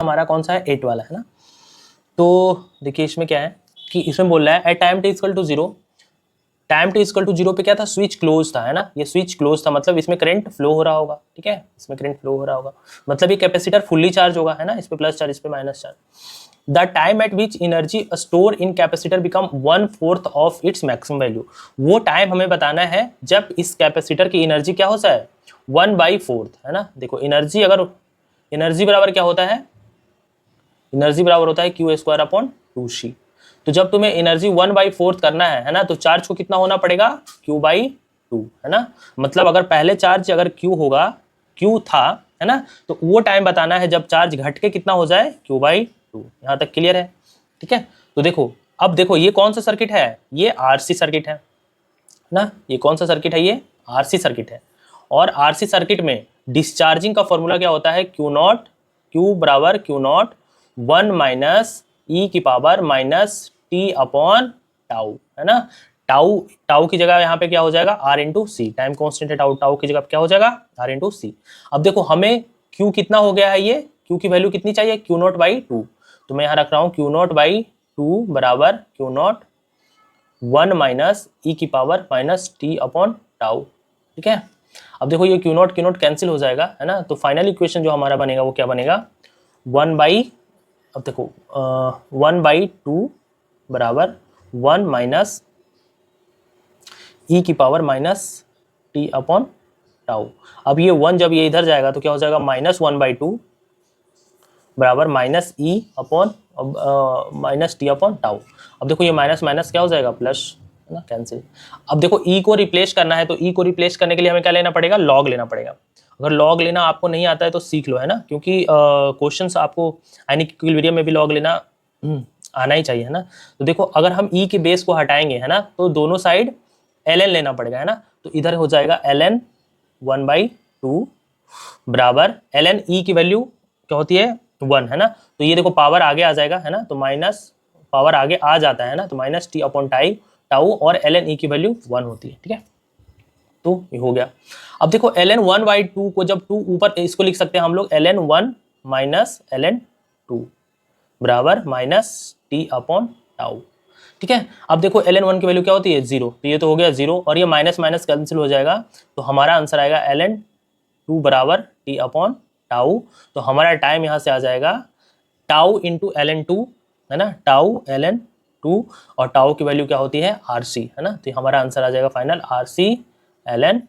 हमारा कौन सा है 8 वाला है ना। तो देखिए इसमें क्या है कि इसमें बोल रहा है at time T equal to 0, time T equal to 0 पे क्या था, स्विच क्लोज था है ना, ये स्विच क्लोज था मतलब इसमें करंट फ्लो हो रहा होगा, ठीक है, इसमें करंट फ्लो हो रहा होगा, मतलब ये कैपेसिटर फुल्ली चार्ज होगा है ना, इस पे प्लस चार्ज इस पे minus charge. The time eight which energy store in capacitor become 1/4 of its maximum value, वो टाइम हमें बताना है जब इस कैपेसिटर की एनर्जी क्या हो जाए 1/4 है ना। देखो एनर्जी, अगर एनर्जी बराबर क्या होता है, एनर्जी बराबर होता है Q² अपॉन 2C। तो जब तुम्हें एनर्जी 1/4 करना है ना, तो चार्ज को कितना होना पड़ेगा Q/2 है ना। मतलब अगर पहले चार्ज अगर Q होगा, Q था है ना, तो वो टाइम बताना है जब चार्ज घट के कितना हो जाए Q/2। यहाँ तक क्लियर है, ठीक है। तो देखो अब देखो ये कौन सा सर्किट है, ये RC सर्किट है ना, ये कौन सा सर्किट है, ये RC सर्किट है। और RC सर्किट में डिस्चार्जिंग का फॉर्मूला क्या होता है, Q बराबर Q0 1 माइनस ई की power minus T upon tau है ना। टाउ टाउ की जगह यहाँ पे क्या हो जाएगा R इंटू सी, टाइम कॉन्स्टेंट है टाउ, टाउ की जगह क्या हो जाएगा R इंटू सी। अब देखो हमें Q कितना हो गया है, ये Q की वैल्यू कितनी चाहिए Q0/2, तो मैं यहाँ रख रहा हूँ Q0/2 बराबर Q0 1 माइनस ई की power minus T upon tau, ठीक है। अब देखो ये Q0 कैंसिल हो जाएगा है ना, तो फाइनल इक्वेशन जो हमारा बनेगा वो क्या बनेगा, अब देखो 1/2 बराबर 1 माइनस ई की power minus T upon tau. अब ये 1 जब ये इधर जाएगा तो क्या हो जाएगा -1/2 बराबर माइनस ई upon minus T upon tau. अब देखो ये माइनस माइनस क्या हो जाएगा प्लस है ना, कैंसिल। अब देखो ई को रिप्लेस करना है, तो ई को रिप्लेस करने के लिए हमें क्या लेना पड़ेगा, लॉग लेना पड़ेगा। अगर लॉग लेना आपको नहीं आता है तो सीख लो है ना, क्योंकि क्वेश्चंस आपको यानी कि वीडियो में भी लॉग लेना आना ही चाहिए है ना। तो देखो अगर हम ई के बेस को हटाएंगे है ना, तो दोनों साइड ln लेना पड़ेगा है ना, तो इधर हो जाएगा ln 1/2 बराबर ln ई की वैल्यू क्या होती है 1 है ना, तो ये देखो पावर आगे आ जाएगा है ना, तो माइनस पावर आगे आ जाता है ना, तो माइनस टी अपॉन टाउ और ln ई की वैल्यू 1 होती है, ठीक है। तो ये हो गया। अब देखो ln 1/2 को जब 2 ऊपर, इसको लिख सकते हैं हम लोग ln 1 माइनस ln 2 बराबर माइनस टी अपॉन टाउ, ठीक है। अब देखो ln 1 की वैल्यू क्या होती है 0, तो ये तो हो गया 0 और ये माइनस माइनस कैंसिल हो जाएगा, तो हमारा आंसर आएगा ln 2 बराबर टी अपॉन टाउ। तो हमारा टाइम यहाँ से आ जाएगा टाउ इंटू ln 2 है ना, टाउ ln 2 और टाउ की वैल्यू क्या होती है RC है ना, तो हमारा आंसर आ जाएगा फाइनल RC ln